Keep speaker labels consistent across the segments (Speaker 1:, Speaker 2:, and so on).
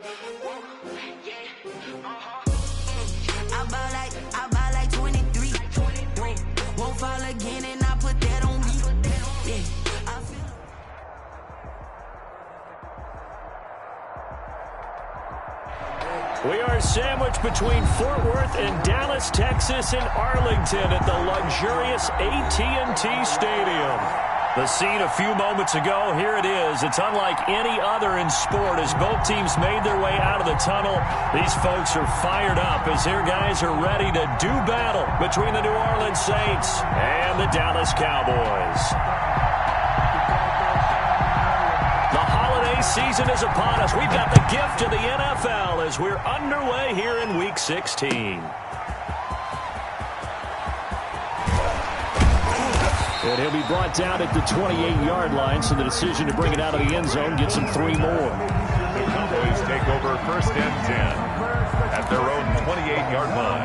Speaker 1: I buy like 23. Won't fall again, and I put that on me. Yeah, I feel.
Speaker 2: We are sandwiched between Fort Worth and Dallas, Texas, and Arlington at the luxurious AT&T Stadium. The scene a few moments ago, here it is. It's unlike any other in sport as both teams made their way out of the tunnel. These folks are fired up as their guys are ready to do battle between the New Orleans Saints and the Dallas Cowboys. The holiday season is upon us. We've got the gift of the NFL as we're underway here in Week 16. And he'll be brought down at the 28-yard line, so the decision to bring it out of the end zone gets him 3 more.
Speaker 3: The Cowboys take over 1st and 10 at their own 28-yard line.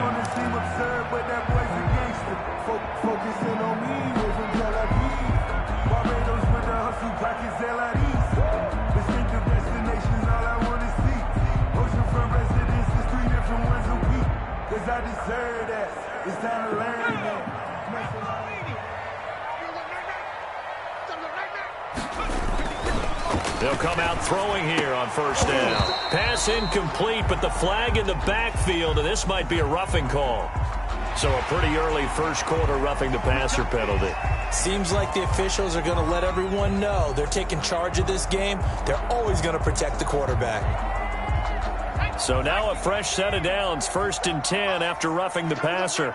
Speaker 4: Focusing on me, wasn't Tel Aviv. Barbados with the hustle, pockets LIDs. Distinctive destinations, all I want to see. Oceanfront residences, 3 different ones a week. Cause I deserve that. It's time to learn that.
Speaker 2: They'll come out throwing here on 1st down. Pass incomplete, but the flag in the backfield, and this might be a roughing call. So a pretty early first quarter roughing the passer penalty.
Speaker 5: Seems like the officials are going to let everyone know they're taking charge of this game. They're always going to protect the quarterback.
Speaker 2: So now a fresh set of downs, 1st and 10 after roughing the passer.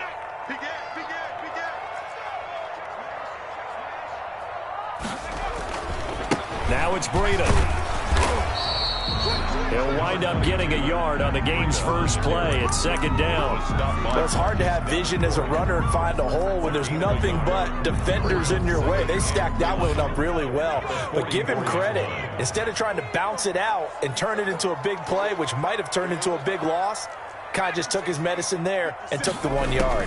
Speaker 2: Now it's Breida. He'll wind up getting a yard on the game's first play. It's 2nd down.
Speaker 5: Well, it's hard to have vision as a runner and find a hole when there's nothing but defenders in your way. They stacked that one up really well. But give him credit. Instead of trying to bounce it out and turn it into a big play, which might have turned into a big loss, kind of just took his medicine there and took the 1 yard.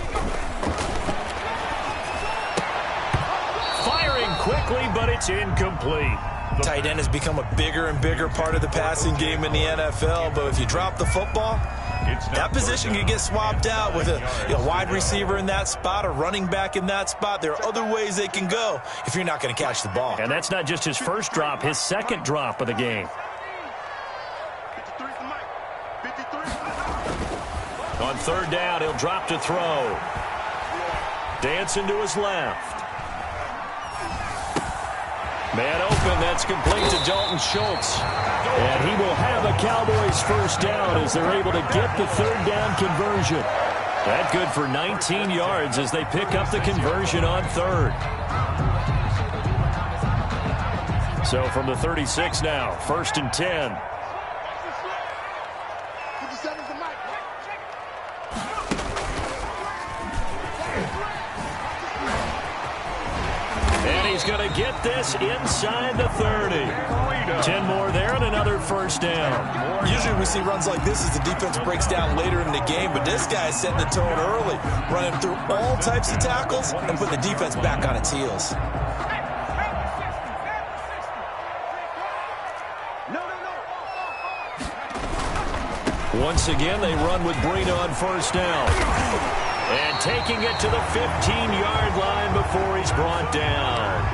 Speaker 2: Firing quickly, but it's incomplete.
Speaker 5: Tight end has become a bigger and bigger part of the passing game in the NFL, but if you drop the football, that position can get swapped out with a wide receiver in that spot, a running back in that spot. There are other ways they can go if you're not going to catch the ball.
Speaker 2: And that's not just his first drop, his 2nd drop of the game. On 3rd down, he'll drop to throw. Dancing to his left. Man open, that's complete to Dalton Schultz. And he will have a Cowboys 1st down as they're able to get the 3rd down conversion. That good for 19 yards as they pick up the conversion on 3rd. So from the 36 now, 1st and 10. He's going to get this inside the 30. 10 more there and another 1st down.
Speaker 5: Usually we see runs like this as the defense breaks down later in the game, but this guy is setting the tone early, running through all types of tackles and putting the defense back on its heels.
Speaker 2: Once again, they run with Breida on 1st down. And taking it to the 15-yard line before he's brought down.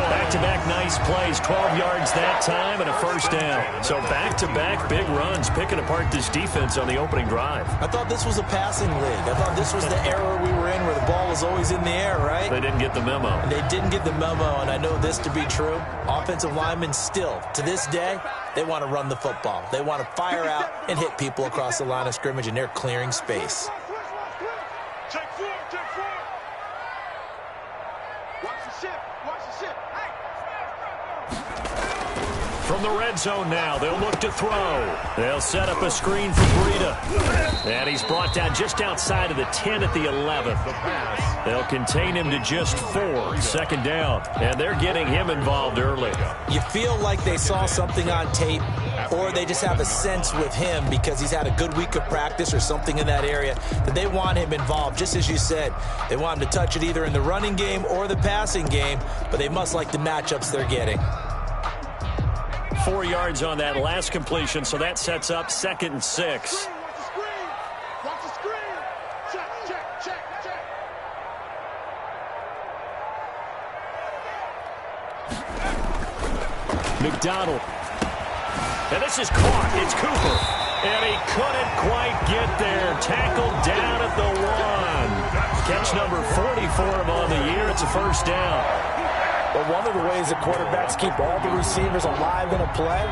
Speaker 2: Back-to-back nice plays, 12 yards that time and a 1st down. So back-to-back big runs, picking apart this defense on the opening drive.
Speaker 5: I thought this was a passing league. I thought this was the era we were in where the ball was always in the air, right?
Speaker 2: They didn't get the memo.
Speaker 5: And they didn't get the memo, and I know this to be true. Offensive linemen still, to this day, they want to run the football. They want to fire out and hit people across the line of scrimmage, and they're clearing space.
Speaker 2: From the red zone now, they'll look to throw. They'll set up a screen for Breida. And he's brought down just outside of the 10 at the 11. They'll contain him to just 4, 2nd down. And they're getting him involved early.
Speaker 5: You feel like they saw something on tape, or they just have a sense with him because he's had a good week of practice or something in that area that they want him involved. Just as you said, they want him to touch it either in the running game or the passing game, but they must like the matchups they're getting.
Speaker 2: 4 yards on that last completion, so that sets up 2nd and 6.
Speaker 6: Watch the screen. Check.
Speaker 2: McDonald. And this is caught. It's Cooper. And he couldn't quite get there. Tackled down at the 1. Catch number 40 for him on the year. It's a first down.
Speaker 5: Well, one of the ways that quarterbacks keep all the receivers alive in a play,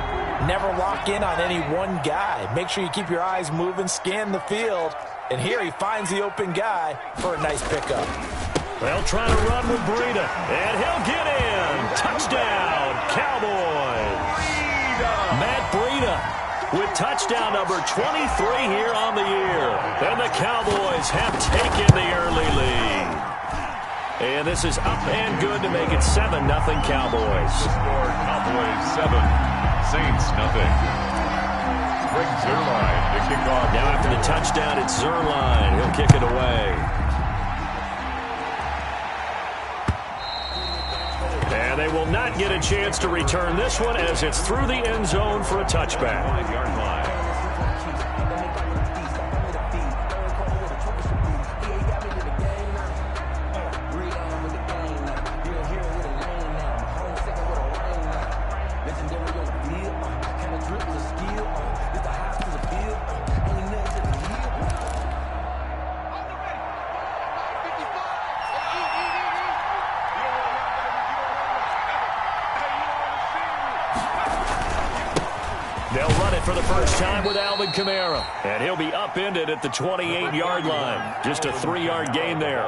Speaker 5: never lock in on any one guy. Make sure you keep your eyes moving, scan the field. And here he finds the open guy for a nice pickup.
Speaker 2: They'll try to run with Breida. And he'll get in. Touchdown, Cowboys. Matt Breida with touchdown number 23 here on the year. And the Cowboys have taken the early lead. And this is up and good to make it 7-0 Cowboys.
Speaker 3: Score Cowboys 7, Saints nothing. Greg Zuerlein to kick off.
Speaker 2: Now after the touchdown, it's Zuerlein. He'll kick it away. And they will not get a chance to return this one as it's through the end zone for a touchback.
Speaker 3: 5-yard line.
Speaker 2: They'll run it for the first time with Alvin Kamara. And he'll be upended at the 28-yard line. Just a 3-yard gain there.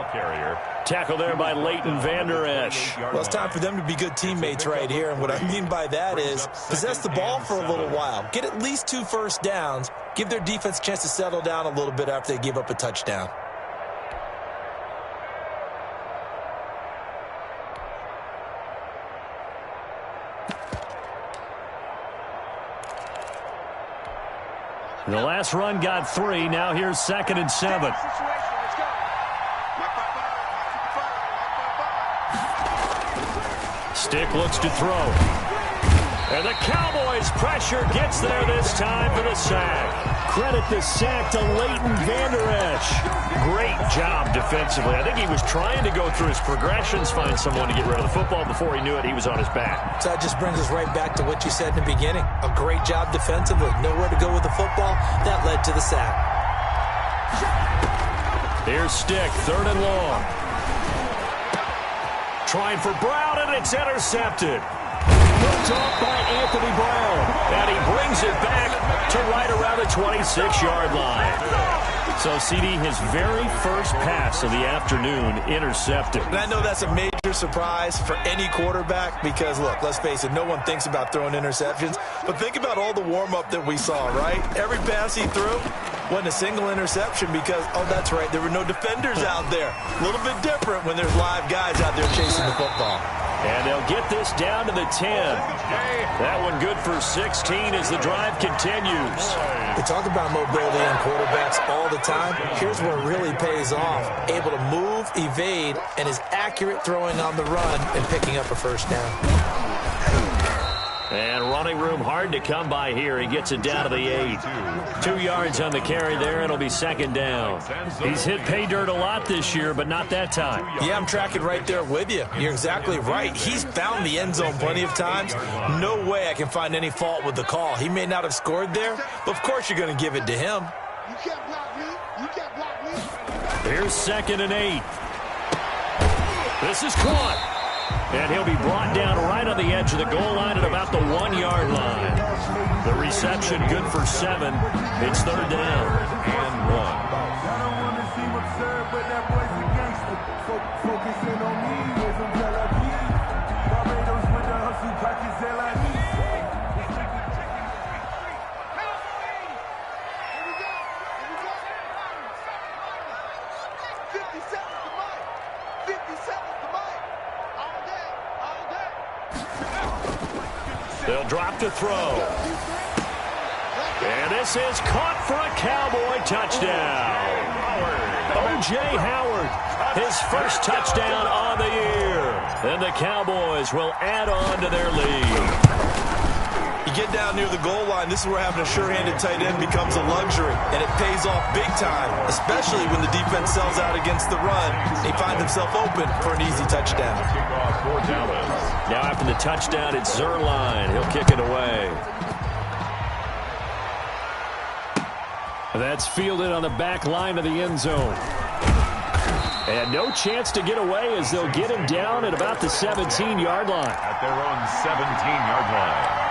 Speaker 2: Tackle there by Leighton Vander Esch.
Speaker 5: Well, it's time for them to be good teammates right here. And what I mean by that is possess the ball for a little while. Get at least 2 first downs. Give their defense a chance to settle down a little bit after they give up a touchdown.
Speaker 2: The last run got 3. Now here's 2nd and 7. Stick looks to throw. And the Cowboys' pressure gets there this time for the sack. Credit the sack to Leighton Vander Esch. Great job defensively. I think he was trying to go through his progressions, find someone to get rid of the football. Before he knew it, he was on his back.
Speaker 5: So that just brings us right back to what you said in the beginning. A great job defensively. Nowhere to go with the football. That led to the sack.
Speaker 2: Here's Stick, 3rd and long. Trying for Brown, and it's intercepted. Hooked off by Anthony Brown. And he brings it back to right around the 26-yard line. So, CD, his very first pass of the afternoon intercepted.
Speaker 5: And I know that's a major surprise for any quarterback because, look, let's face it, no one thinks about throwing interceptions. But think about all the warm-up that we saw, right? Every pass he threw wasn't a single interception because, oh, that's right, there were no defenders out there. A little bit different when there's live guys out there chasing the football.
Speaker 2: And they'll get this down to the 10. That one good for 16 as the drive continues.
Speaker 5: We talk about mobility in quarterbacks all the time. Here's where it really pays off. Able to move, evade, and is accurate throwing on the run and picking up a first down.
Speaker 2: And running room hard to come by here. He gets it down to the 8. 2 yards on the carry there, and it'll be 2nd down. He's hit pay dirt a lot this year, but not that time.
Speaker 5: Yeah, I'm tracking right there with you. You're exactly right. He's found the end zone plenty of times. No way I can find any fault with the call. He may not have scored there, but of course you're going to give it to him.
Speaker 6: You can't block me. You can't block me.
Speaker 2: Here's 2nd and 8. This is caught. And he'll be brought down right on the edge of the goal line at about the 1-yard line. The reception good for 7. It's 3rd down and 1.
Speaker 4: I don't want to seem absurd, but that boy's a gangster. Focusing on me, with some Tel Aviv. Barbados with the hustle, pockets Zelanis.
Speaker 2: They'll drop to throw. And this is caught for a Cowboy touchdown. O.J. Howard, his first touchdown on the year. And the Cowboys will add on to their lead.
Speaker 5: You get down near the goal line, this is where having a sure-handed tight end becomes a luxury, and it pays off big time, especially when the defense sells out against the run. He finds himself open for an easy touchdown.
Speaker 3: Kickoff for Dallas.
Speaker 2: Now after the touchdown, it's Zerline. He'll kick it away. That's fielded on the back line of the end zone. And no chance to get away as they'll get him down at about the 17-yard line.
Speaker 3: At their own 17-yard line.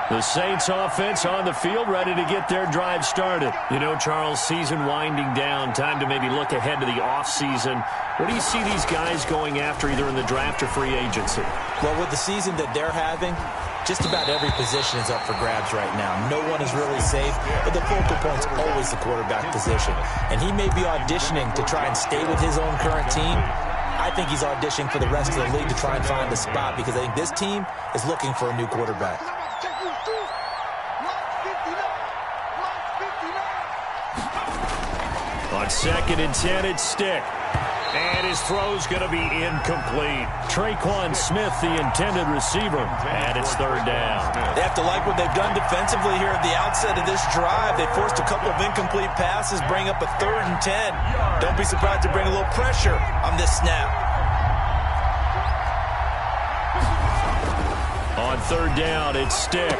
Speaker 2: The Saints offense on the field, ready to get their drive started. You know, Charles, season winding down, time to maybe look ahead to the offseason. What do you see these guys going after either in the draft or free agency?
Speaker 5: Well, with the season that they're having, just about every position is up for grabs right now. No one is really safe, but the focal point's always the quarterback position. And he may be auditioning to try and stay with his own current team. I think he's auditioning for the rest of the league to try and find a spot because I think this team is looking for a new quarterback.
Speaker 2: On 2nd and 10, it's Stick. And his throw's going to be incomplete. Traquan Smith, the intended receiver, and it's 3rd down.
Speaker 5: They have to like what they've done defensively here at the outset of this drive. They forced a couple of incomplete passes, bring up a 3rd and 10. Don't be surprised to bring a little pressure on this snap.
Speaker 2: On 3rd down, it's Stick.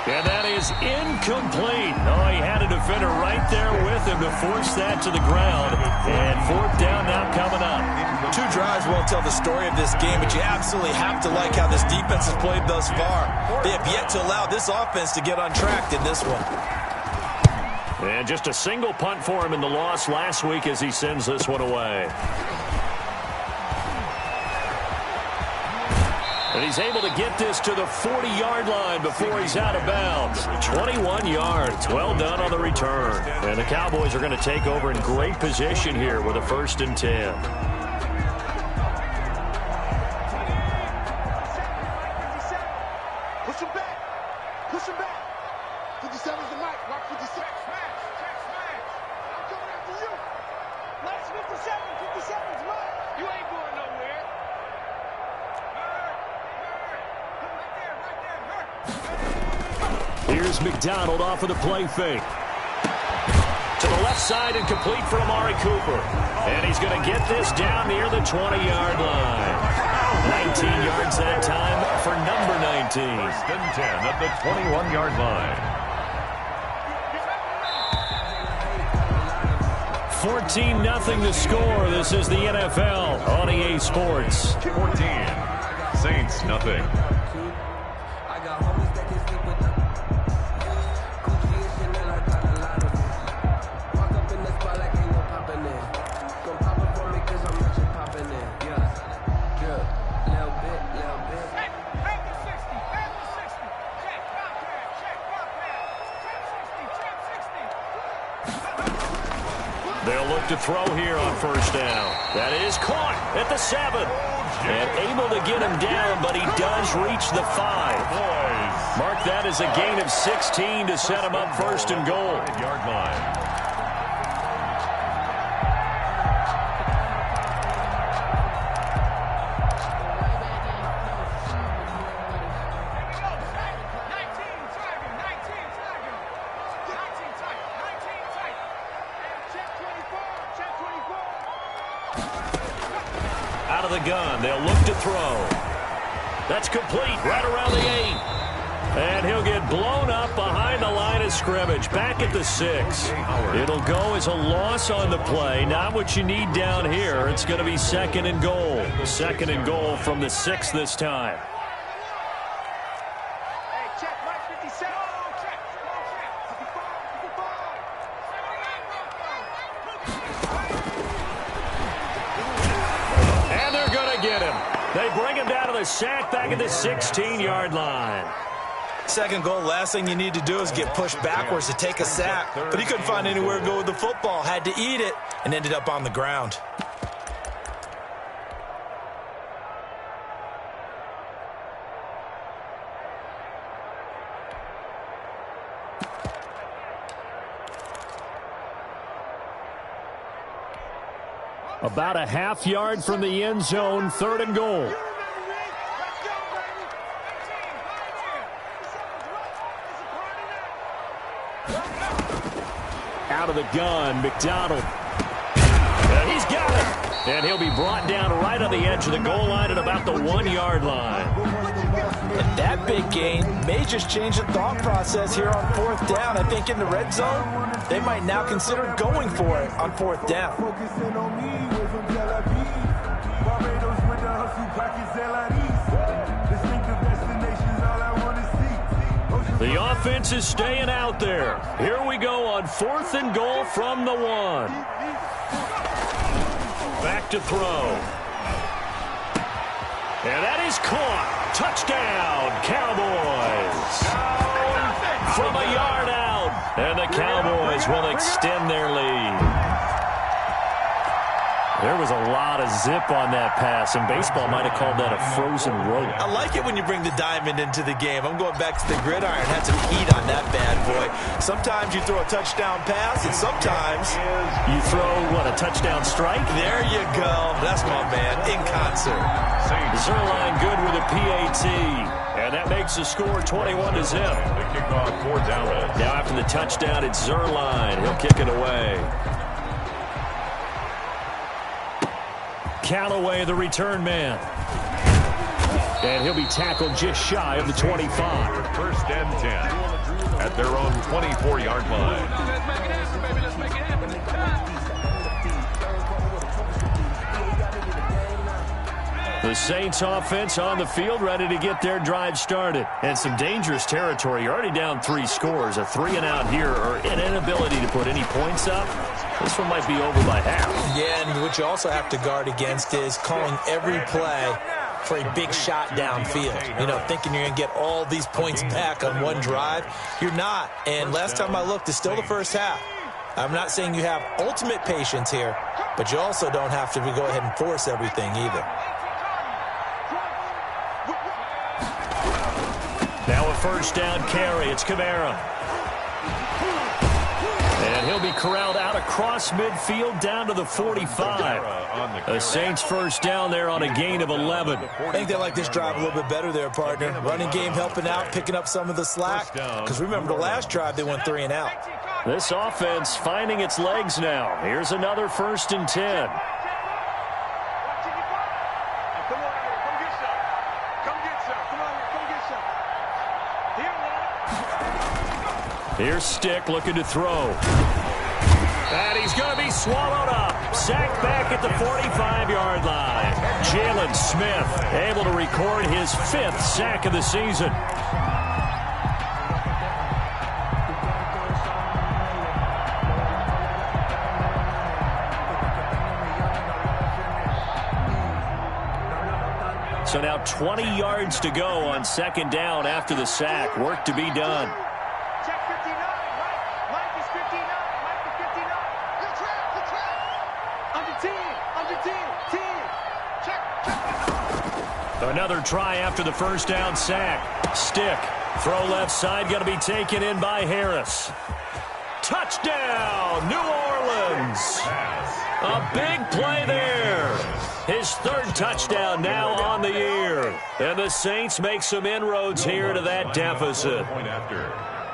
Speaker 2: And that is incomplete. Oh, he had a defender right there with him to force that to the ground. And 4th down now coming up.
Speaker 5: 2 drives won't tell the story of this game, but you absolutely have to like how this defense has played thus far. They have yet to allow this offense to get untracked in this one.
Speaker 2: And just a single punt for him in the loss last week as he sends this one away. And he's able to get this to the 40-yard line before he's out of bounds. 21 yards. Well done on the return. And the Cowboys are going to take over in great position here with a 1st and 10.
Speaker 6: Push him back. Push him back. 57's the mic. Rock 56. Smash. I'm coming after you. Last 57. 57's mine. You ain't going nowhere.
Speaker 2: Here's McDonald off of the play fake. To the left side and complete for Amari Cooper. And he's going to get this down near the 20-yard line. 19 yards that time for number 19.
Speaker 3: 1st and 10 at the 21-yard line.
Speaker 2: 14-0 the score. This is the NFL on EA Sports.
Speaker 3: 14. Saints, nothing.
Speaker 2: They'll look to throw here on 1st down. That is caught at the 7. And able to get him down, but he does reach the 5. Mark that as a gain of 16 to set him up 1st and goal.
Speaker 3: 5-yard line.
Speaker 2: Out of the gun, they'll look to throw. That's complete right around the 8. And he'll get blown up behind the line of scrimmage, back at the 6. It'll go as a loss on the play. Not what you need down here. It's going to be 2nd and goal. 2nd and goal from the 6 this time. And they're going to get him. They bring him down to the sack back at the 16-yard line.
Speaker 5: 2nd goal, last thing you need to do is get pushed backwards to take a sack. But he couldn't find anywhere to go with the football. Had to eat it and ended up on the ground.
Speaker 2: About a half yard from the end zone, 3rd and goal. Out of the gun, McDonald. He's got it. And he'll be brought down right on the edge of the goal line at about the 1-yard line.
Speaker 5: And that big gain may just change the thought process here on 4th down. I think in the red zone, they might now consider going for it on 4th down.
Speaker 4: Focusing on me, way from Tel Aviv. Barbados with the hustle, pockets Zelaris. Distinctive destinations, all I want to see.
Speaker 2: The offense is staying out there. Here we go on 4th and goal from the 1. Back to throw. And that is caught. Touchdown, Cowboys. From a yard out. And the Cowboys will extend their lead. There was a lot of zip on that pass, and baseball might have called that a frozen rope.
Speaker 5: I like it when you bring the diamond into the game. I'm going back to the gridiron. Had some heat on that bad boy. Sometimes you throw a touchdown pass, and sometimes
Speaker 2: you throw, what, a touchdown strike?
Speaker 5: There you go. That's my man, in concert.
Speaker 2: Zerline good with a PAT. And that makes the score 21-0.
Speaker 3: The kickoff for Dallas.
Speaker 2: Now after the touchdown, it's Zerline. He'll kick it away. Callaway, the return man. And he'll be tackled just shy of the 25.
Speaker 3: 1st and 10 at their own 24-yard line.
Speaker 6: Let's make it happen.
Speaker 2: The Saints offense on the field, ready to get their drive started. And some dangerous territory. You're already down 3 scores. A 3-and-out here, or an inability to put any points up. This one might be over by half. Yeah, and what you also have to guard against is calling every play for a big shot downfield. You know, thinking you're going to get all these points back on one drive. You're not. And last time I looked, it's still the first half. I'm not saying you have ultimate patience here, but you also don't have to go ahead and force everything either. Now a 1st down carry. It's Kamara. And he'll be corralled out across midfield down to the 45. The Saints 1st down there on a gain of 11.
Speaker 5: I think they like this drive a little bit better there, partner. Running game helping out, picking up some of the slack. Because remember, the last drive they went 3-and-out.
Speaker 2: This offense finding its legs now. Here's another 1st and 10. Here's Stick looking to throw. And he's going to be swallowed up. Sacked back at the 45-yard line. Jalen Smith able to record his 5th sack of the season. So now 20 yards to go on 2nd down after the sack. Work to be done. Another try after the 1st down sack. Stick. Throw left side, going to be taken in by Harris. Touchdown, New Orleans. A big play there. His 3rd touchdown now on the year. And the Saints make some inroads here to that deficit.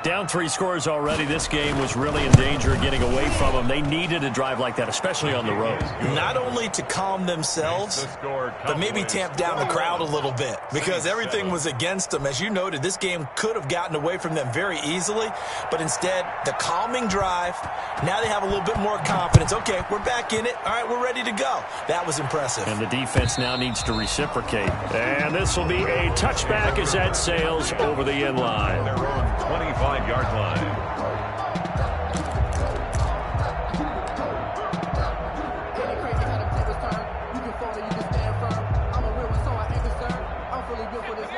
Speaker 2: Down 3 scores already. This game was really in danger of getting away from them. They needed a drive like that, especially on the road. Not only to calm themselves, but maybe tamp down the crowd a little bit, because everything was against them. As you noted, this game could have gotten away from them very easily, but instead, the calming drive, now they have a little bit more confidence. Okay, we're back in it. All right, we're ready to go. That was impressive. And the defense now needs to reciprocate. And this will be a touchback as that sails over the end line.
Speaker 3: They're on 25-yard line.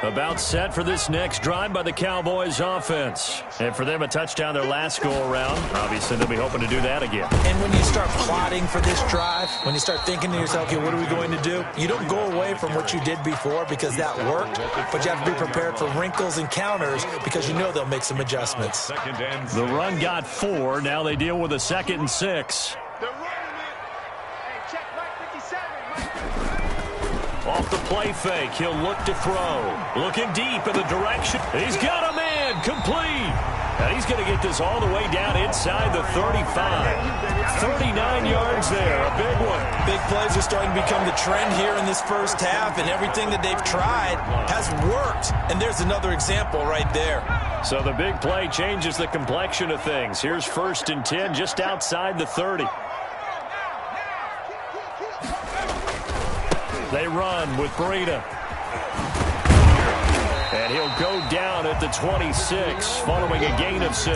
Speaker 2: About set for this next drive by the Cowboys offense. And for them, a touchdown their last go-around. Obviously, they'll be hoping to do that again. And when you start plotting for this drive, when you start thinking to yourself, okay, what are we going to do? You don't go away from what you did before because that worked, but you have to be prepared for wrinkles and counters because you know they'll make some adjustments. The run got 4. Now they deal with a 2nd and 6. Off the play fake, he'll look to throw. Looking deep in the direction. He's got him in. And complete. And he's going to get this all the way down inside the 35. 39 yards there, a big one.
Speaker 5: Big plays are starting to become the trend here in this first half, and everything that they've tried has worked. And there's another example right there.
Speaker 2: So the big play changes the complexion of things. Here's 1st and 10 just outside the 30. They run with Breida. And he'll go down at the 26 following a gain of 6.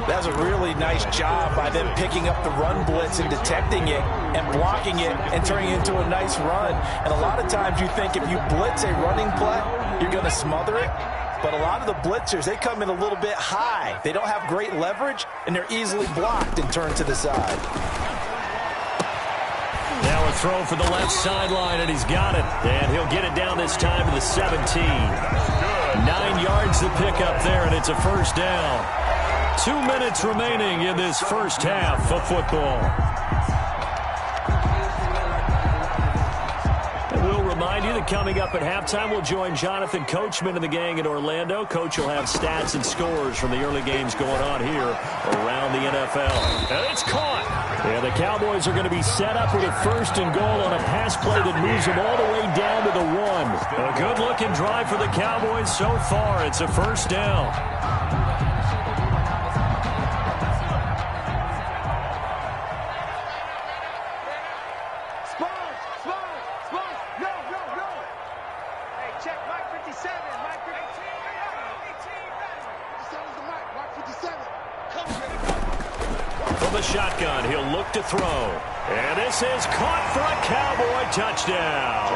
Speaker 5: That's a really nice job by them picking up the run blitz and detecting it and blocking it and turning it into a nice run. And a lot of times you think if you blitz a running play, you're going to smother it. But a lot of the blitzers, they come in a little bit high. They don't have great leverage, and they're easily blocked and turned to the side.
Speaker 2: Now a throw for the left sideline, and he's got it. And he'll get it down this time to the 17. 9 yards to pick up there, and it's a first down. 2 minutes remaining in this first half of football. And we'll remind you that coming up at halftime, we'll join Jonathan Coachman and the gang in Orlando. Coach will have stats and scores from the early games going on here around the NFL. And it's caught. And the Cowboys are going to be set up with a 1st and goal on a pass play that moves them all the way down to the 1. A good-looking drive for the Cowboys so far. It's a first down. The shotgun, he'll look to throw. And this is caught for a Cowboy touchdown.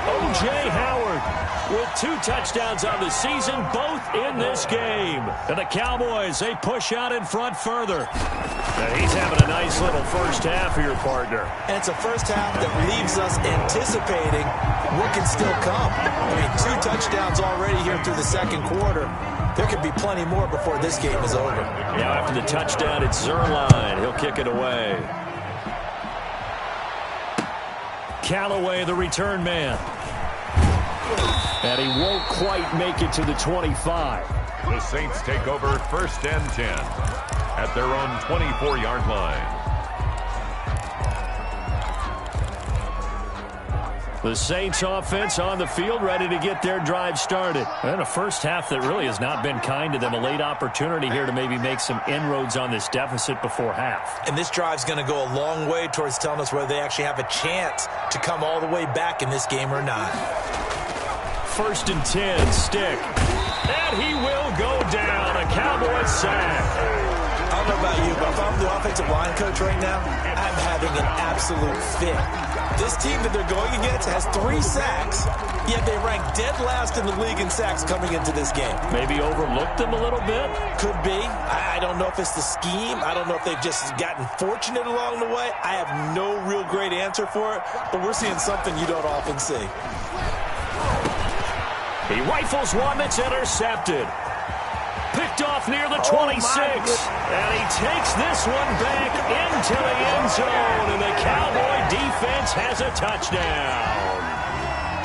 Speaker 2: O.J. Howard with 2 touchdowns on the season, both in this game. And the Cowboys, they push out in front further. And he's having a nice little first half here, partner.
Speaker 5: And it's a first half that leaves us anticipating what can still come. I mean, 2 touchdowns already here through the second quarter. There could be plenty more before this game is over.
Speaker 2: Now after the touchdown, it's Zerline. He'll kick it away. Callaway, the return man. And he won't quite make it to the 25.
Speaker 3: The Saints take over 1st and 10 at their own 24-yard line.
Speaker 2: The Saints offense on the field, ready to get their drive started. And a first half that really has not been kind to them. A late opportunity here to maybe make some inroads on this deficit before half.
Speaker 5: And this drive's going to go a long way towards telling us whether they actually have a chance to come all the way back in this game or not.
Speaker 2: 1st and 10, stick. And he will go down. A Cowboy sack.
Speaker 5: I don't know about you, but if I'm the offensive line coach right now, I'm having an absolute fit. This team that they're going against has 3 sacks, yet they rank dead last in the league in sacks coming into this game.
Speaker 2: Maybe overlooked them a little bit?
Speaker 5: Could be. I don't know if it's the scheme. I don't know if they've just gotten fortunate along the way. I have no real great answer for it, but we're seeing something you don't often see.
Speaker 2: He rifles one that's intercepted. Picked off near the 26. And he takes this one back into the end zone. And the Cowboy defense has a touchdown.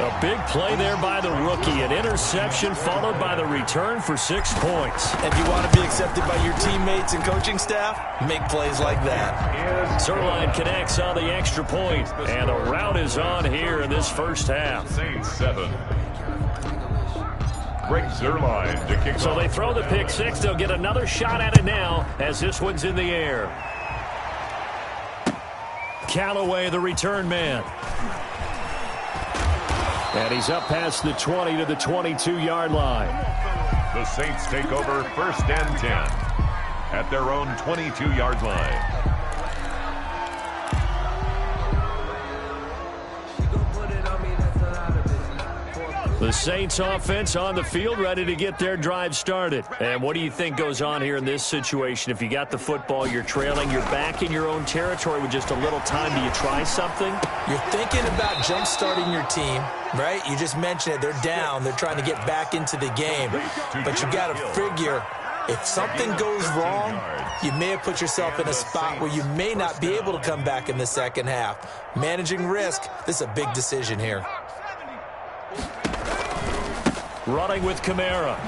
Speaker 2: A big play there by the rookie. An interception followed by the return for 6 points.
Speaker 5: If you want to be accepted by your teammates and coaching staff, make plays like that.
Speaker 2: Zerline connects on the extra point. And the route is on here in this first half.
Speaker 3: Saints 7. Greg Zerline to kick
Speaker 2: So
Speaker 3: off.
Speaker 2: they throw the pick 6. They'll get another shot at it now as this one's in the air. Callaway, the return man. And he's up past the 20 to the 22-yard line.
Speaker 3: The Saints take over 1st and 10 at their own 22-yard line.
Speaker 2: The Saints offense on the field, ready to get their drive started. And what do you think goes on here in this situation? If you got the football, you're trailing, you're back in your own territory with just a little time. Do you try something?
Speaker 5: You're thinking about jump-starting your team, right? You just mentioned it. They're down. They're trying to get back into the game. But you got to figure, if something goes wrong, you may have put yourself in a spot where you may not be able to come back in the second half. Managing risk, this is a big decision here.
Speaker 2: Running with Kamara.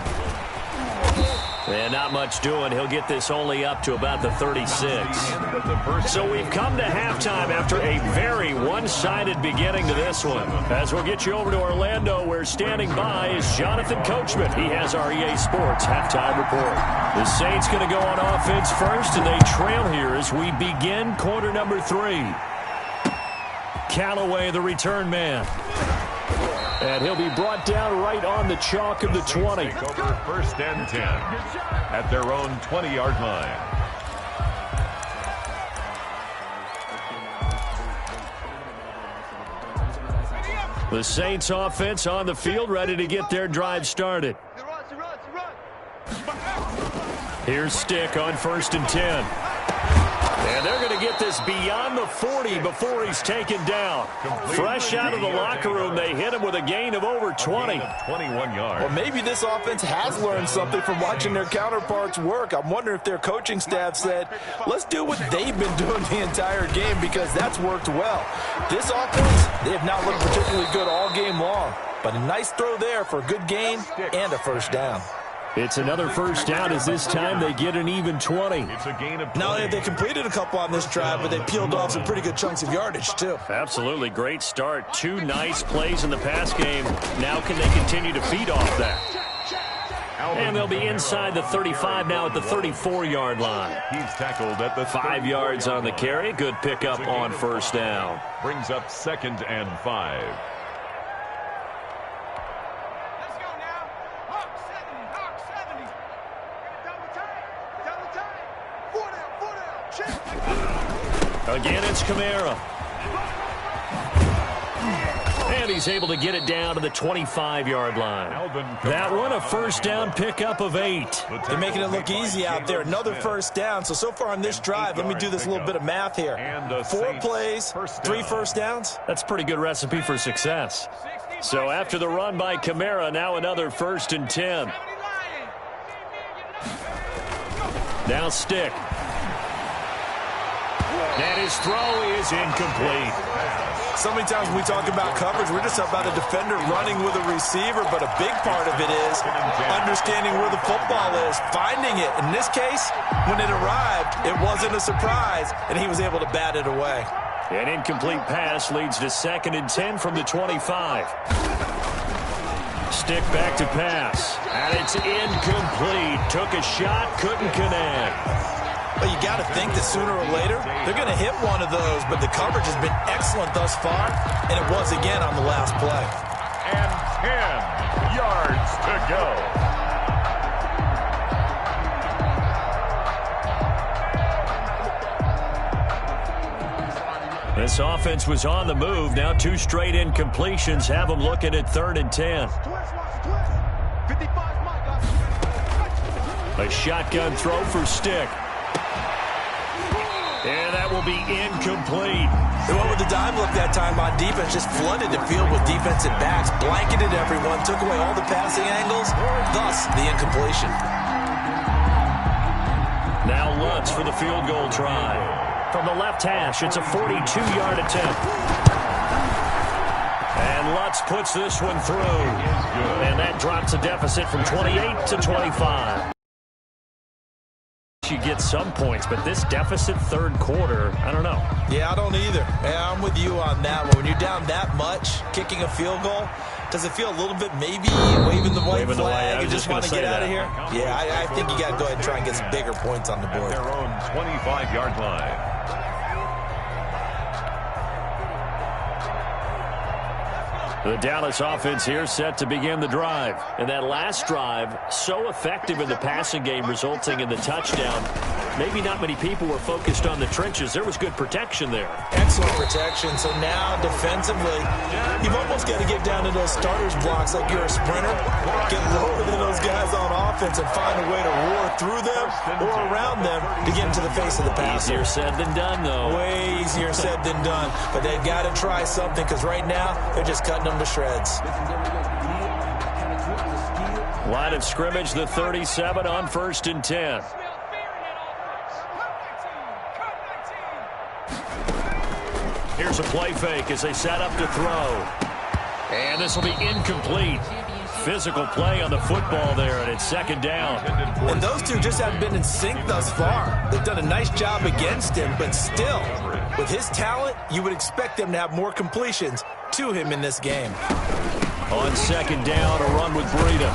Speaker 2: And not much doing. He'll get this only up to about the 36. So we've come to halftime after a very one-sided beginning to this one. As we'll get you over to Orlando, where standing by is Jonathan Coachman. He has our EA Sports halftime report. The Saints going to go on offense first, and they trail here as we begin quarter number 3. Callaway, the return man. And he'll be brought down right on the chalk of the 20.
Speaker 3: Over first and 10 at their own 20-yard line.
Speaker 2: The Saints offense on the field, ready to get their drive started. Here's Stick on first and 10. And they're going to get this beyond the 40 before he's taken down. Fresh out of the locker room, they hit him with a gain of over 20.
Speaker 3: 21 yards.
Speaker 5: Well, maybe this offense has learned something from watching their counterparts work. I'm wondering if their coaching staff said, let's do what they've been doing the entire game, because that's worked well. This offense, they have not looked particularly good all game long. But a nice throw there for a good gain and a first down.
Speaker 2: It's another first down, as this time they get an even 20.
Speaker 3: It's a gain of 20.
Speaker 5: Now, they completed a couple on this drive, but they peeled off some pretty good chunks of yardage, too.
Speaker 2: Absolutely great start. 2 nice plays in the pass game. Now can they continue to feed off that? And they'll be inside the 35 now at the 34-yard line.
Speaker 3: He's tackled at the
Speaker 2: 5 yards on the carry. Good pickup on first down.
Speaker 3: Brings up 2nd and 5.
Speaker 2: Again, it's Kamara. And he's able to get it down to the 25-yard line. That one, a first down pickup of 8.
Speaker 5: They're making it look easy out there. Another first down. So far on this drive, let me do this little bit of math here. 4 plays, 3 first downs.
Speaker 2: That's a pretty good recipe for success. So after the run by Kamara, now another first and 10. Now Stick. And his throw is incomplete.
Speaker 5: So many times when we talk about coverage, we're just talking about a defender running with a receiver, but a big part of it is understanding where the football is, finding it. In this case, when it arrived, it wasn't a surprise, and he was able to bat it away.
Speaker 2: An incomplete pass leads to 2nd and 10 from the 25. Stick back to pass, and it's incomplete. Took a shot, couldn't connect.
Speaker 5: But you got to think that sooner or later, they're going to hit one of those, but the coverage has been excellent thus far, and it was again on the last play.
Speaker 3: And 10 yards to go.
Speaker 2: This offense was on the move. Now 2 straight incompletions have them looking at 3rd and 10. A shotgun throw for Stick. And that will be incomplete.
Speaker 5: They went with the dime look that time on defense, just flooded the field with defensive backs, blanketed everyone, took away all the passing angles, thus the incompletion.
Speaker 2: Now Lutz for the field goal try. From the left hash, it's a 42-yard attempt. And Lutz puts this one through. And that drops a deficit from 28 to 25. You get some points, but this deficit 3rd quarter, I don't know.
Speaker 5: Yeah, I don't either. Yeah, I'm with you on that one. When you're down that much, kicking a field goal, does it feel a little bit maybe waving the white flag and just want to get out of here? Yeah, I think you got to go ahead and try and get some bigger points on the board.
Speaker 3: At their own 25-yard line.
Speaker 2: The Dallas offense here set to begin the drive. And that last drive, so effective in the passing game, resulting in the touchdown. Maybe not many people were focused on the trenches. There was good protection there.
Speaker 5: Excellent protection. So now defensively, you've almost got to get down to those starters blocks like you're a sprinter. Get lower than those guys on offense and find a way to roar through them or around them to get into the face of the passer.
Speaker 2: Easier said than done, though.
Speaker 5: Way easier said than done. But they've got to try something, because right now they're just cutting them to shreds.
Speaker 2: Line of scrimmage, the 37 on 1st and 10. Here's a play fake as they set up to throw. And this will be incomplete. physical play on the football there, and it's second down.
Speaker 5: And those two just haven't been in sync thus far. They've done a nice job against him, but still, with his talent, you would expect them to have more completions to him in this game.
Speaker 2: On second down, a run with Breida.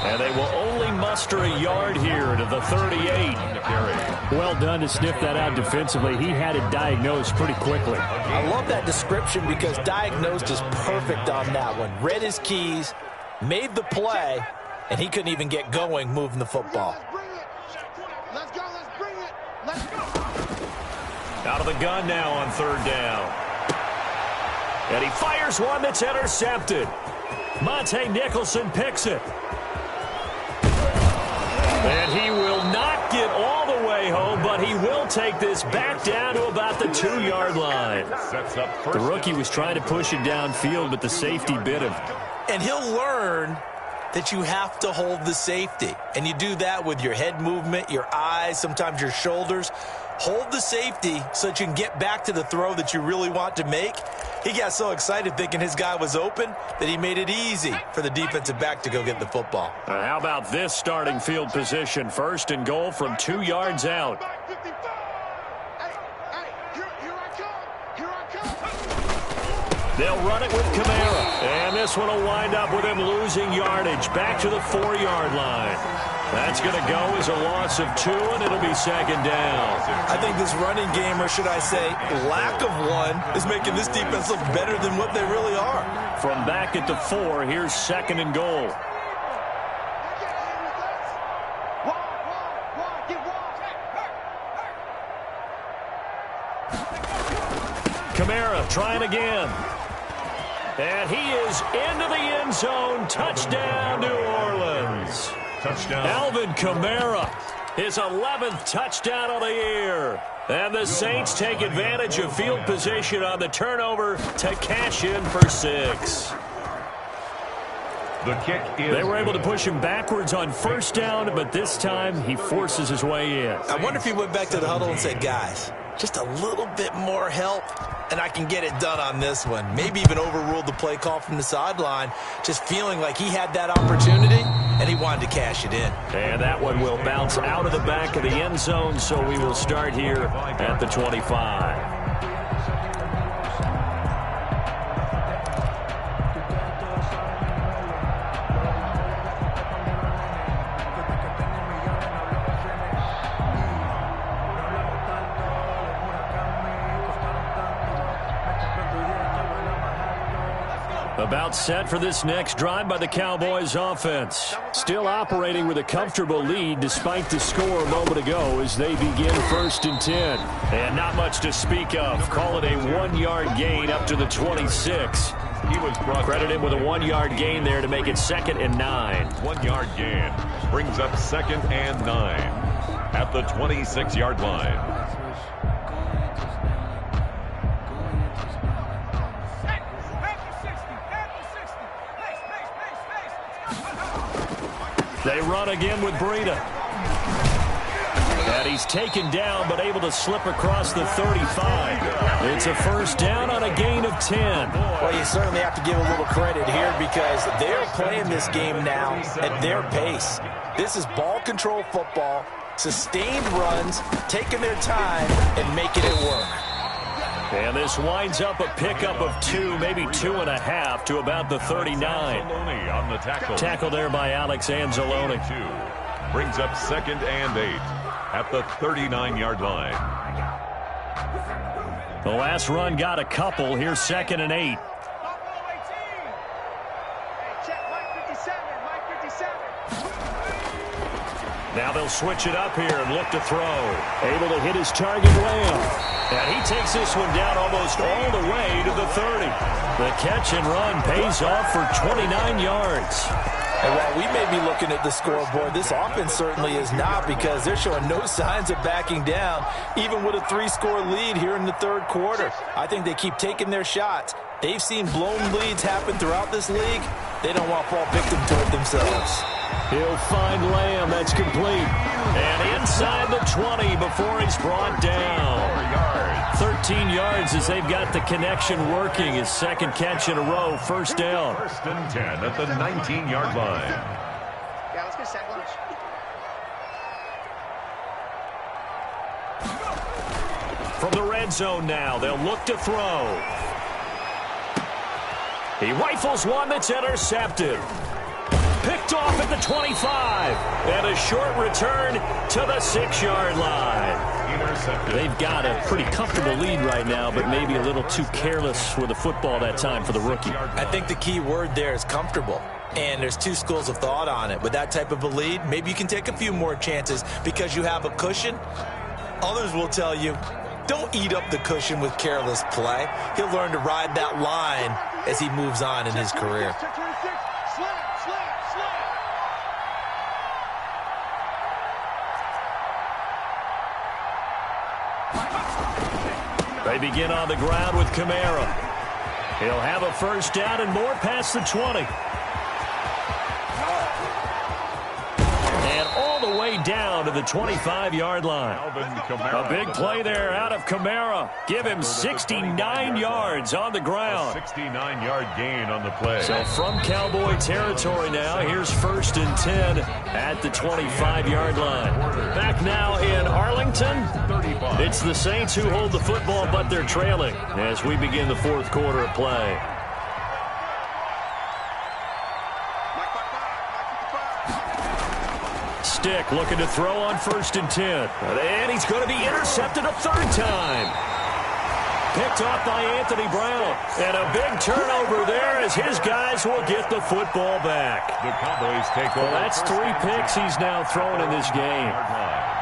Speaker 2: And they will only muster a yard here to the 38.
Speaker 7: Well done to sniff that out defensively. He had it diagnosed pretty quickly.
Speaker 5: I love that description because diagnosed is perfect on that one. Read his keys, made the play, and he couldn't even get going moving the football.
Speaker 6: Let's go, let's bring it. Let's go.
Speaker 2: Out of the gun now on third down. And he fires one that's intercepted. Monte Nicholson picks it. And he will not get all the way home, but he will take this back down to about the 2-yard line. The rookie was trying to push it downfield, but the safety bit him.
Speaker 5: And he'll learn that you have to hold the safety. And you do that with your head movement, your eyes, sometimes your shoulders. Hold the safety so that you can get back to the throw that you really want to make. He got so excited thinking his guy was open that he made it easy for the defensive back to go get the football.
Speaker 2: How about this starting field position? First and goal from 2 yards out. They'll run it with Kamara. And this one will wind up with him losing yardage back to the 4-yard line. That's going to go as a loss of 2, and it'll be second down.
Speaker 5: I think this running game, or should I say lack of one, is making this defense look better than what they really are.
Speaker 2: From back at the 4, here's second and goal. Kamara trying again. And he is into the end zone. Touchdown, New Orleans.
Speaker 3: Touchdown.
Speaker 2: Alvin Kamara, his 11th touchdown of the year. And the Saints take advantage of field position on the turnover to cash in for 6.
Speaker 3: The kick is
Speaker 2: They were able to push him backwards on first down, but this time he forces his way in.
Speaker 5: I wonder if he went back to the huddle and said, guys, just a little bit more help, and I can get it done on this one. Maybe even overruled the play call from the sideline, just feeling like he had that opportunity, and he wanted to cash it in.
Speaker 2: And that one will bounce out of the back of the end zone, so we will start here at the 25. About set for this next drive by the Cowboys offense. Still operating with a comfortable lead despite the score a moment ago as they begin 1st and 10. And not much to speak of. Call it a 1-yard gain up to the 26.
Speaker 3: He was
Speaker 2: credited with a 1-yard gain there to make it 2nd and 9.
Speaker 3: 1-yard gain brings up 2nd and 9 at the 26-yard line.
Speaker 2: They run again with Breida. And he's taken down, but able to slip across the 35. It's a first down on a gain of 10.
Speaker 5: Well, you certainly have to give a little credit here because they're playing this game now at their pace. This is ball control football, sustained runs, taking their time, and making it work.
Speaker 2: And this winds up a pickup of 2, maybe 2.5 to about the 39.
Speaker 3: On the
Speaker 2: tackle there by Alex Anzalone.
Speaker 3: Brings up 2nd and 8 at the 39-yard line.
Speaker 2: The last run got a couple. Here's 2nd and 8. Now they'll switch it up here and look to throw. Able to hit his target, Lamb. And he takes this one down almost all the way to the 30. The catch and run pays off for 29 yards.
Speaker 5: And while we may be looking at the scoreboard, this offense certainly is not because they're showing no signs of backing down, even with a 3-score lead here in the 3rd quarter. I think they keep taking their shots. They've seen blown leads happen throughout this league. They don't want to fall victim to it themselves.
Speaker 2: He'll find Lamb. That's complete. And inside the 20 before he's brought down. 13 yards as they've got the connection working. His second catch in a row. First down.
Speaker 3: First and 10 at the 19-yard line.
Speaker 6: Yeah, let's get a sack lunch.
Speaker 2: From the red zone now, they'll look to throw. He rifles one that's intercepted. Picked off at the 25. And a short return to the 6-yard line.
Speaker 3: Intercepted.
Speaker 2: They've got a pretty comfortable lead right now, but maybe a little too careless with the football that time for the rookie.
Speaker 5: I think the key word there is comfortable. And there's two schools of thought on it. With that type of a lead, maybe you can take a few more chances because you have a cushion. Others will tell you, don't eat up the cushion with careless play. He'll learn to ride that line as he moves on in his career.
Speaker 6: Check 26. Slam, slam, slam.
Speaker 2: They begin on the ground with Kamara. He'll have a first down and more past the 20. And all the way down to the 25-yard line. A big play there out of Kamara. Give him 69 yards on the ground.
Speaker 3: 69-yard gain on the play.
Speaker 2: So from Cowboy territory now, here's first and 10 at the 25-yard line. Back now in Arlington, it's the Saints who hold the football, but they're trailing as we begin the fourth quarter of play. Stick looking to throw on first and 10. And he's going to be intercepted a third time. Picked off by Anthony Brown. And a big turnover there as his guys will get the football back.
Speaker 3: The Cowboys take over.
Speaker 2: Well, that's 3 picks he's now throwing in this game.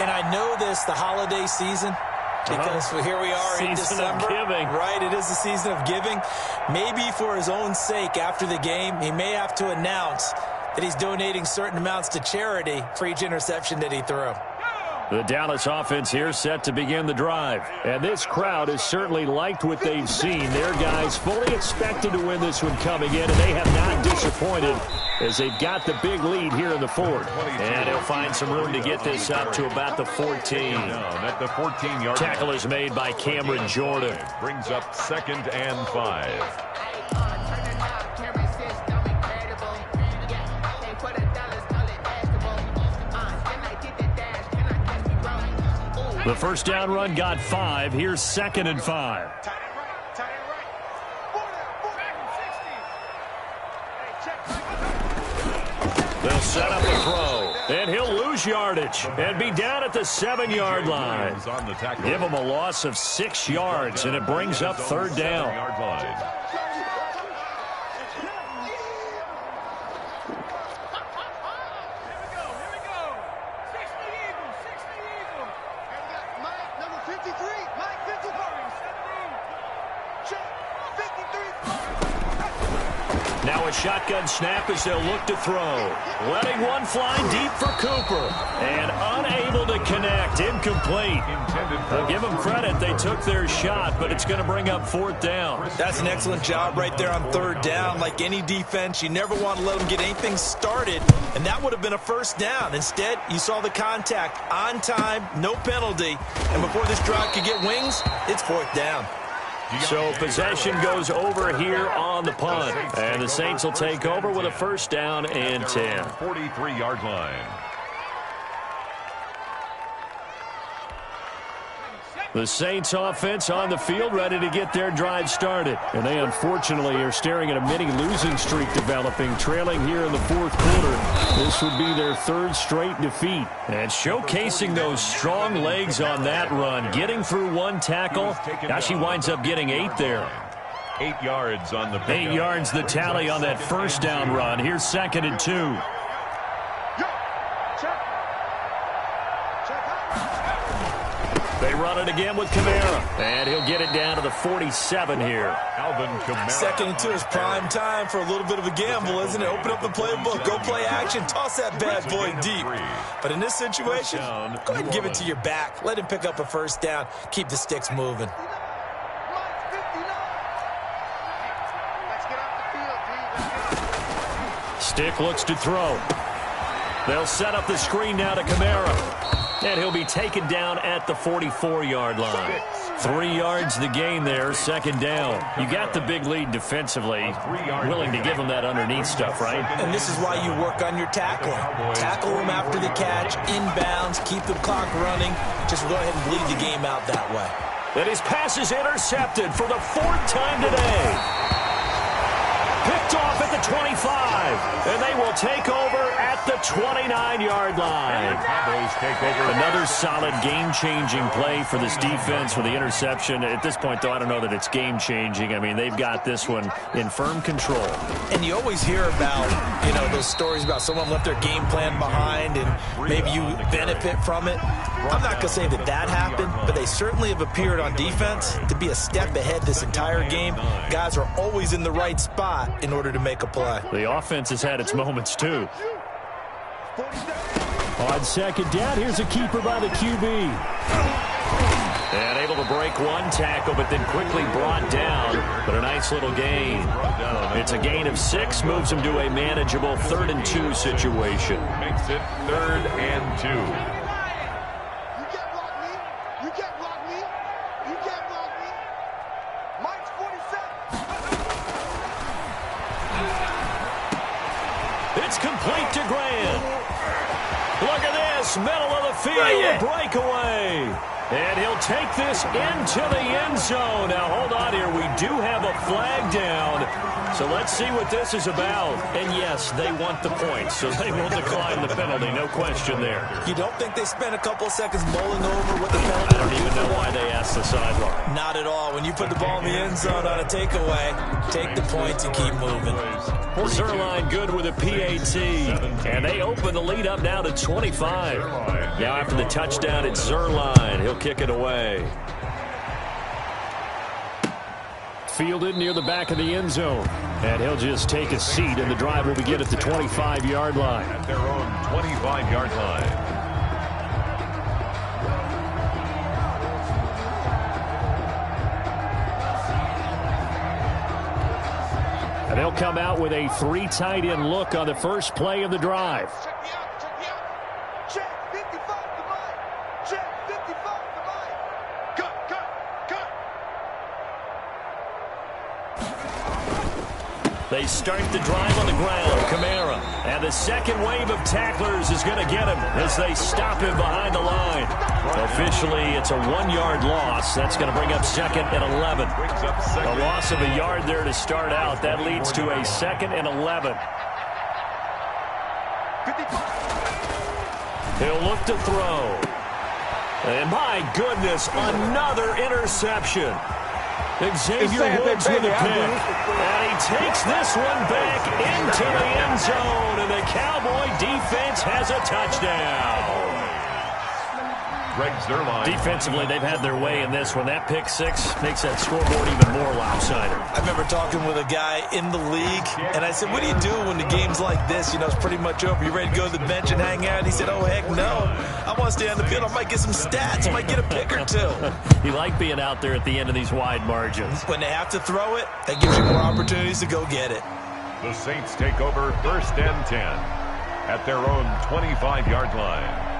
Speaker 5: And I know this, the holiday season, because here we are in December.
Speaker 2: Season of giving.
Speaker 5: Right, it is the season of giving. Maybe for his own sake after the game, he may have to announce that he's donating certain amounts to charity for each interception that he threw.
Speaker 2: The Dallas offense here set to begin the drive. And this crowd has certainly liked what they've seen. Their guys fully expected to win this one coming in, and they have not disappointed as they've got the big lead here in the fourth. And he'll find some room to get this up to about the 14.
Speaker 3: At the 14-yard
Speaker 2: Tackle is made by Cameron Jordan.
Speaker 3: Brings up 2nd and 5.
Speaker 2: The first down run got 5. Here's 2nd and 5.
Speaker 6: Tight end right. 4 down, 60. Hey, check.
Speaker 2: They'll set up a throw, and he'll lose yardage and be down at the 7-yard line. Give him a loss of 6 yards, and it brings up third down. Now a shotgun snap as they'll look to throw. Letting one fly deep for Cooper. And unable to connect. Incomplete. I'll give them credit. They took their shot, but it's going to bring up 4th down.
Speaker 5: That's an excellent job right there on 3rd down. Like any defense, you never want to let them get anything started, and that would have been a first down. Instead, you saw the contact on time, no penalty, and before this drive could get wings, it's 4th down.
Speaker 2: So possession goes over here on the punt. And the Saints will take over with a first down and 10.
Speaker 3: 43-yard line.
Speaker 2: The Saints offense on the field ready to get their drive started. And they unfortunately are staring at a mini losing streak developing, trailing here in the fourth quarter. This would be their 3rd straight defeat. And showcasing those strong legs on that run, getting through 1 tackle. Now she winds up getting 8 there.
Speaker 3: 8 yards on the pickup.
Speaker 2: 8 yards the tally on that first down run. Here's 2nd and 2. They run it again with Kamara. And he'll get it down to the 47 here.
Speaker 3: Alvin Kamara.
Speaker 5: 2nd and 2 is prime time for a little bit of a gamble, isn't it? Open up the playbook, go play action, toss that bad boy deep. But in this situation, go ahead and give it to your back. Let him pick up a first down. Keep the sticks moving.
Speaker 6: Let's get off the field, D.
Speaker 2: Stick looks to throw. They'll set up the screen now to Kamara. And he'll be taken down at the 44-yard line. 3 yards to gain there, second down. You got the big lead defensively. Willing to give them that underneath stuff, right?
Speaker 5: And this is why you work on your tackling. Tackle them after the catch, inbounds, keep the clock running. Just go ahead and bleed the game out that way.
Speaker 2: And his pass is intercepted for the 4th time today. Picked off at the 25, and they will take over at the 29-yard line.
Speaker 3: Take over.
Speaker 2: Another solid game-changing play for this defense with the interception. At this point, though, I don't know that it's game-changing. I mean, they've got this one in firm control.
Speaker 5: And you always hear about, those stories about someone left their game plan behind and maybe you benefit from it. I'm not going to say that happened, but they certainly have appeared on defense to be a step ahead this entire game. Guys are always in the right spot in order to make a play.
Speaker 2: The offense has had its moments, too.
Speaker 7: On second down, here's a keeper by the QB.
Speaker 2: And able to break one tackle, but then quickly brought down. But a nice little gain. It's a gain of 6, moves him to a manageable 3rd and 2 situation.
Speaker 3: Makes it 3rd and 2.
Speaker 6: You can't block me. You can't block me. You can't block me. Mike's 47.
Speaker 2: It's complete to Grant. Look at this, middle of the field, breakaway. And he'll take this into the end zone. Now, hold on here. We do have a flag down. So let's see what this is about. And, yes, they want the points, so they will decline the penalty. No question there.
Speaker 5: You don't think they spent a couple of seconds mulling over what the penalty?
Speaker 2: I don't even know why they asked the sideline.
Speaker 5: Not at all. When you put the ball in the end zone on a takeaway, take the points and keep moving.
Speaker 2: Zerline good with a PAT. And they open the lead up now to 25. Now after the touchdown, it's Zerline. He'll kick it away.
Speaker 7: Fielded near the back of the end zone. And he'll just take a seat, and the drive will begin at the 25-yard line.
Speaker 3: At their own 25-yard line.
Speaker 7: And they'll come out with a 3 tight end look on the first play of the drive.
Speaker 6: Check me out. Check me out. Check 55 to Mike. Check 55 to Mike. Cut, cut, cut.
Speaker 2: They start the drive on the ground. Kamara. And the second wave of tacklers is going to get him as they stop him behind the line. Officially, it's a 1-yard loss. That's going to bring up 2nd and 11. A loss of a yard there to start out. That leads to a 2nd and 11. He'll look to throw. And my goodness, another interception. Xavier Woods with a pick. And he takes this one back into the end zone. And the Cowboy defense has a touchdown.
Speaker 3: Greg Zerline.
Speaker 2: Defensively, they've had their way in this one. That pick 6 makes that scoreboard even more lopsided.
Speaker 5: I remember talking with a guy in the league, and I said, what do you do when the game's like this? It's pretty much over. You ready to go to the bench and hang out? And he said, oh, heck no. I want to stay on the field. I might get some stats. I might get a pick or 2.
Speaker 2: You like being out there at the end of these wide margins.
Speaker 5: When they have to throw it, that gives you more opportunities to go get it.
Speaker 3: The Saints take over 1st and 10 at their own 25-yard line.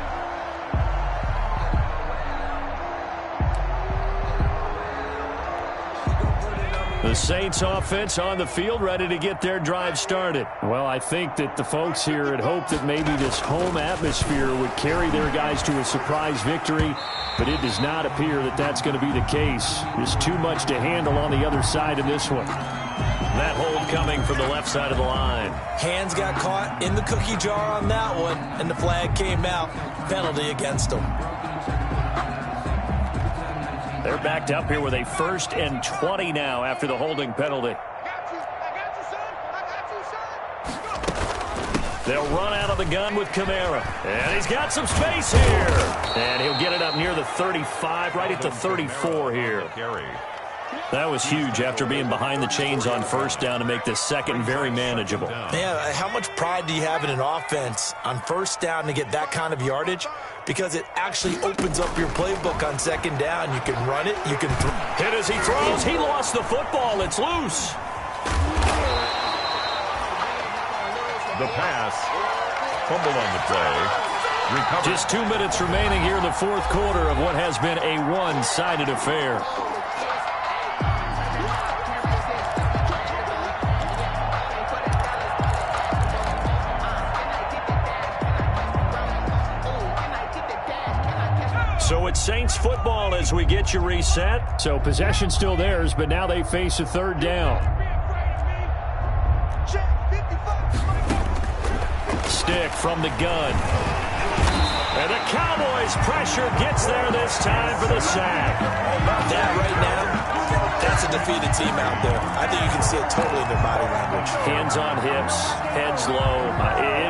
Speaker 2: The Saints offense on the field, ready to get their drive started.
Speaker 7: Well, I think that the folks here had hoped that maybe this home atmosphere would carry their guys to a surprise victory, but it does not appear that that's going to be the case. There's too much to handle on the other side of this one.
Speaker 2: That hold coming from the left side of the line.
Speaker 5: Hands got caught in the cookie jar on that one, and the flag came out. Penalty against them.
Speaker 2: They're backed up here with a 1st and 20 now after the holding penalty. They'll run out of the gun with Kamara. And he's got some space here. And he'll get it up near the 35, right at the 34 here. That was huge after being behind the chains on 1st down to make this 2nd very manageable.
Speaker 5: Yeah, how much pride do you have in an offense on 1st down to get that kind of yardage? Because it actually opens up your playbook on 2nd down. You can run it, you can throw.
Speaker 2: Hit as he throws. He lost the football. It's loose.
Speaker 3: The pass Fumble on the play. Recovered.
Speaker 2: Just 2 minutes remaining here in the fourth quarter of what has been a one-sided affair. So it's Saints football as we get you reset.
Speaker 7: So possession still theirs, but now they face a third down.
Speaker 2: Stick from the gun. And the Cowboys' pressure gets there this time for the sack.
Speaker 5: That right now, that's a defeated team out there. I think you can see it totally in their body language.
Speaker 2: Hands on hips, heads low.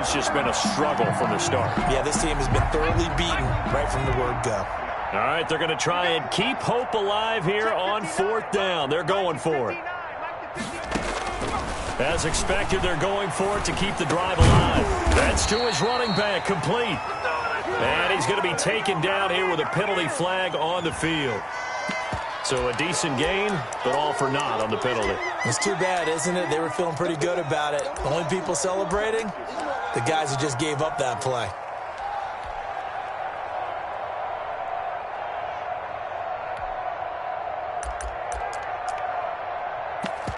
Speaker 2: It's just been a struggle from the start.
Speaker 5: Yeah, this team has been thoroughly beaten right from the word go.
Speaker 2: All right, they're going to try and keep hope alive here on fourth down. They're going for it. As expected, they're going for it to keep the drive alive. That's to his running back, complete. And he's going to be taken down here with a penalty flag on the field. So a decent gain, but all for naught on the penalty.
Speaker 5: It's too bad, isn't it? They were feeling pretty good about it. The only people celebrating, the guys who just gave up that play.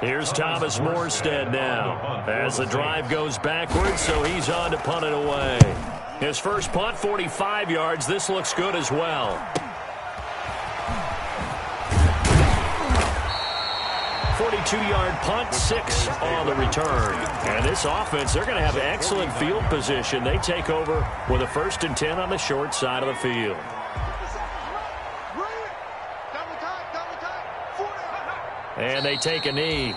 Speaker 2: Here's Thomas Morstead now as the drive goes backwards, so he's on to punt it away. His first punt, 45 yards. This looks good as well. .42-yard punt, 6 on the return. And this offense, they're going to have excellent field position. They take over with a 1st and 10 on the short side of the field. And they take a knee.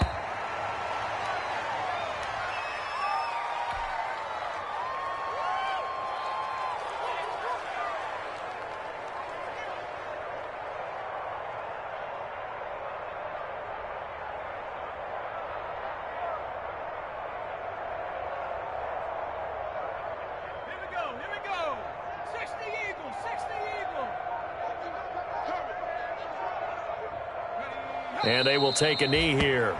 Speaker 2: And they will take a knee here.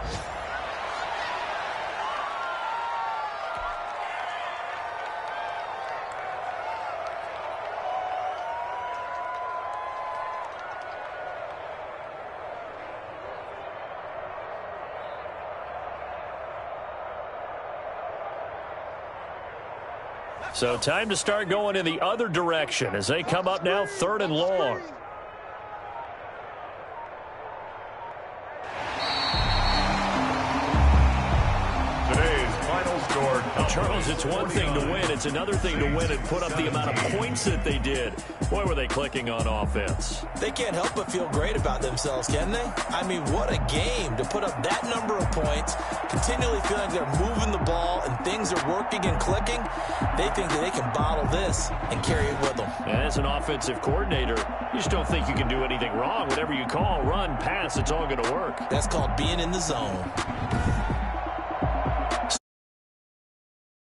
Speaker 2: So time to start going in the other direction as they come up now 3rd and long. Charles, it's one thing to win. It's another thing to win and put up the amount of points that they did. Boy, were they clicking on offense.
Speaker 5: They can't help but feel great about themselves, can they? I mean, what a game to put up that number of points, continually feeling like they're moving the ball and things are working and clicking. They think that they can bottle this and carry it with them.
Speaker 2: And as an offensive coordinator, you just don't think you can do anything wrong. Whatever you call, run, pass, it's all going to work.
Speaker 5: That's called being in the zone.